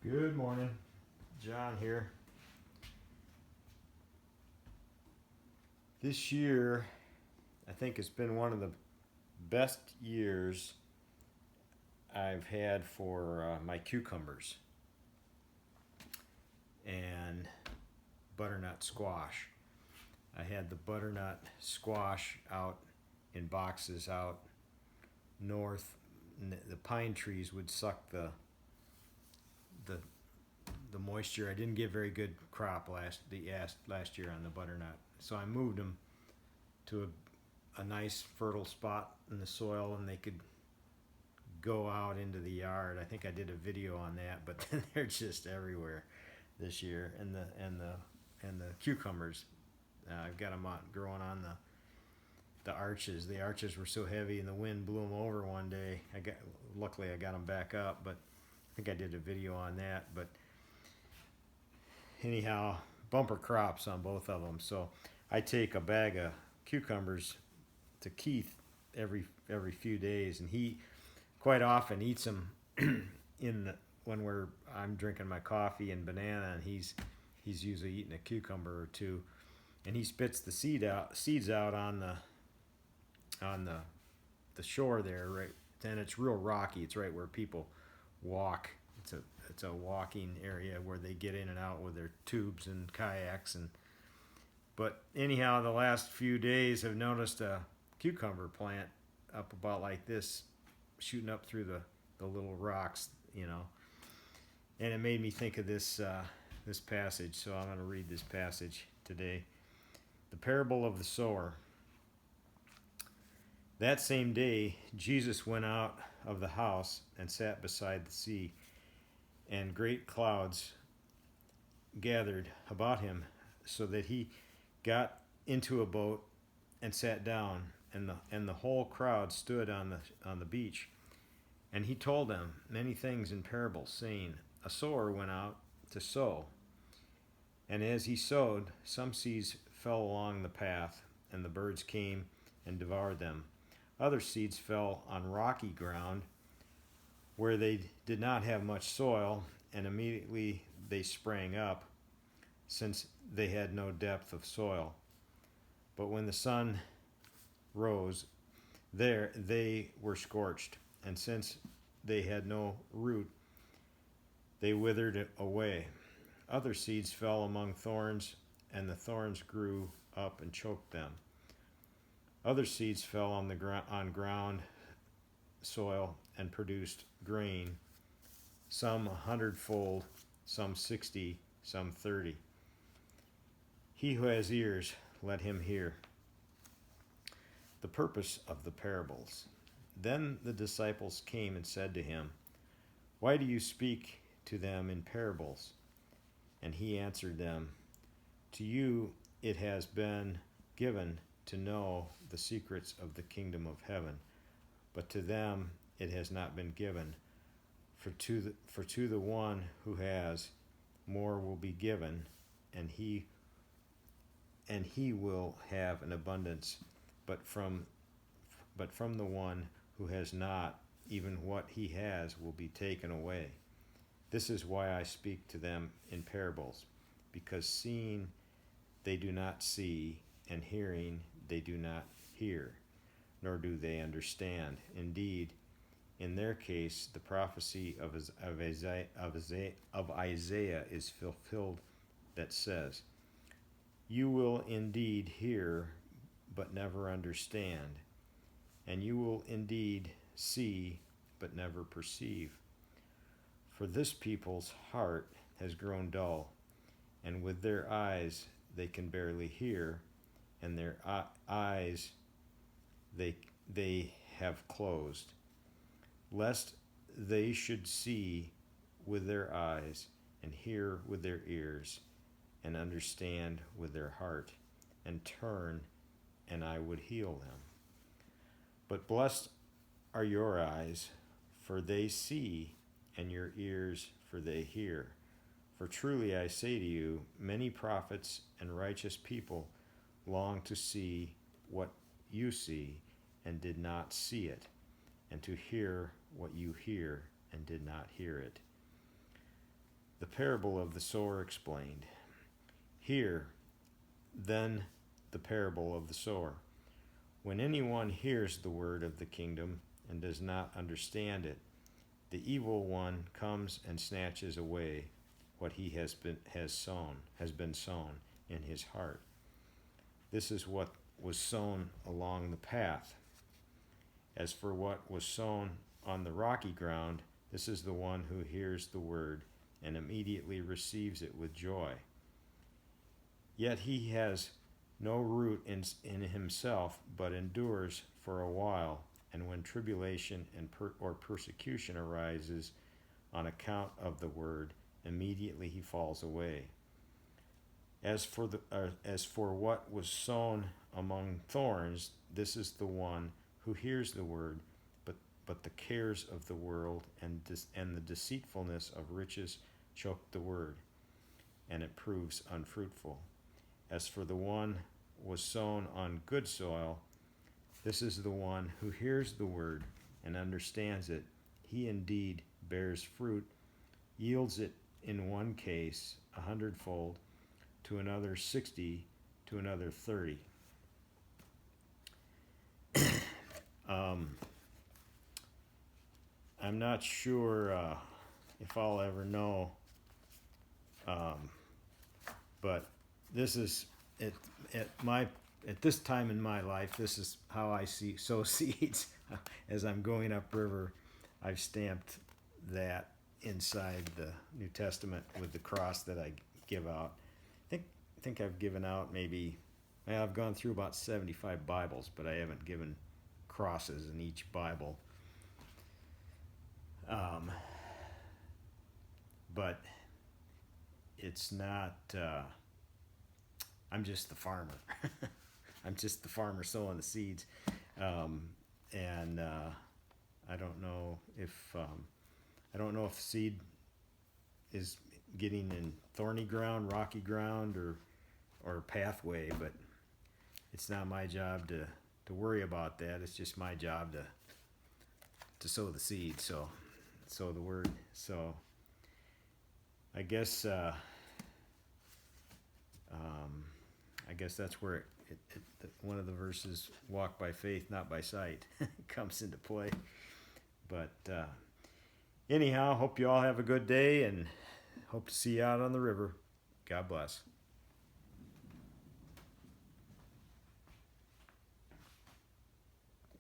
Good morning, John here. This year, I think it's been one of the best years I've had for my cucumbers and butternut squash. I had the butternut squash out in boxes out north. And the pine trees would suck the the moisture. I didn't get very good crop last year on the butternut, so I moved them to a nice fertile spot in the soil, and they could go out into the yard. I think I did a video on that, but they're just everywhere this year. And the cucumbers, I've got them growing on the arches. The arches were so heavy, and the wind blew them over one day. Luckily I got them back up, but I think I did a video on that. But anyhow, bumper crops on both of them. So I take a bag of cucumbers to Keith every few days, and he quite often eats them when I'm drinking my coffee and banana, and he's usually eating a cucumber or two, and he spits the seeds out on the shore there, right? And it's real rocky. It's right where people walk. It's a walking area where they get in and out with their tubes and kayaks. But anyhow, the last few days I've noticed a cucumber plant up about like this, shooting up through the little rocks, and it made me think of this passage. So I'm going to read this passage today. The parable of the sower. That same day, Jesus went out of the house and sat beside the sea, and great clouds gathered about him, so that he got into a boat and sat down, and the whole crowd stood on the beach. And he told them many things in parables, saying, A sower went out to sow, and as he sowed, some seeds fell along the path, and the birds came and devoured them. Other seeds fell on rocky ground, where they did not have much soil, and immediately they sprang up, since they had no depth of soil. But when the sun rose, they were scorched, and since they had no root, they withered away. Other seeds fell among thorns, and the thorns grew up and choked them. Other seeds fell on ground soil and produced grain, some 100-fold, some 60, some 30. He who has ears, let him hear. The purpose of the parables. Then the disciples came and said to him, Why do you speak to them in parables? And he answered them, To you it has been given to know the secrets of the kingdom of heaven, but to them it has not been given. For to the one who has, more will be given, and he will have an abundance. But from the one who has not, even what he has will be taken away. This is why I speak to them in parables, because seeing they do not see, and hearing they do not hear, nor do they understand. Indeed, in their case, the prophecy of Isaiah is fulfilled that says, You will indeed hear, but never understand, and you will indeed see, but never perceive. For this people's heart has grown dull, and with their eyes they can barely hear, and their eyes they have closed, lest they should see with their eyes, and hear with their ears, and understand with their heart, and turn, and I would heal them. But blessed are your eyes, for they see, and your ears, for they hear. For truly I say to you, many prophets and righteous people long to see what you see, and did not see it, and to hear what you hear, and did not hear it. The parable of the sower explained. Hear, then, the parable of the sower. When anyone hears the word of the kingdom and does not understand it, the evil one comes and snatches away what he has been sown in his heart. This is what was sown along the path. As for what was sown on the rocky ground, this is the one who hears the word and immediately receives it with joy. Yet he has no root in himself, but endures for a while, and when tribulation or persecution arises on account of the word, immediately he falls away. As for what was sown among thorns, this is the one who hears the word, but the cares of the world and the deceitfulness of riches choke the word, and it proves unfruitful. As for the one was sown on good soil, this is the one who hears the word and understands it. He indeed bears fruit, yields it in one case 100-fold, to another 60, to another 30. I'm not sure if I'll ever know, but this is at this time in my life. This is how I sow seeds. As I'm going upriver, I've stamped that inside the New Testament with the cross that I give out. I think I've given out I've gone through about 75 Bibles, but I haven't given crosses in each Bible. But it's not, I'm just the farmer. I'm just the farmer sowing the seeds. And I don't know if seed is getting in thorny ground, rocky ground, or pathway, but it's not my job to worry about that. It's just my job to sow the seed, sow the word. So I guess that's where one of the verses, walk by faith, not by sight, comes into play. But anyhow, hope you all have a good day, and hope to see you out on the river. God bless.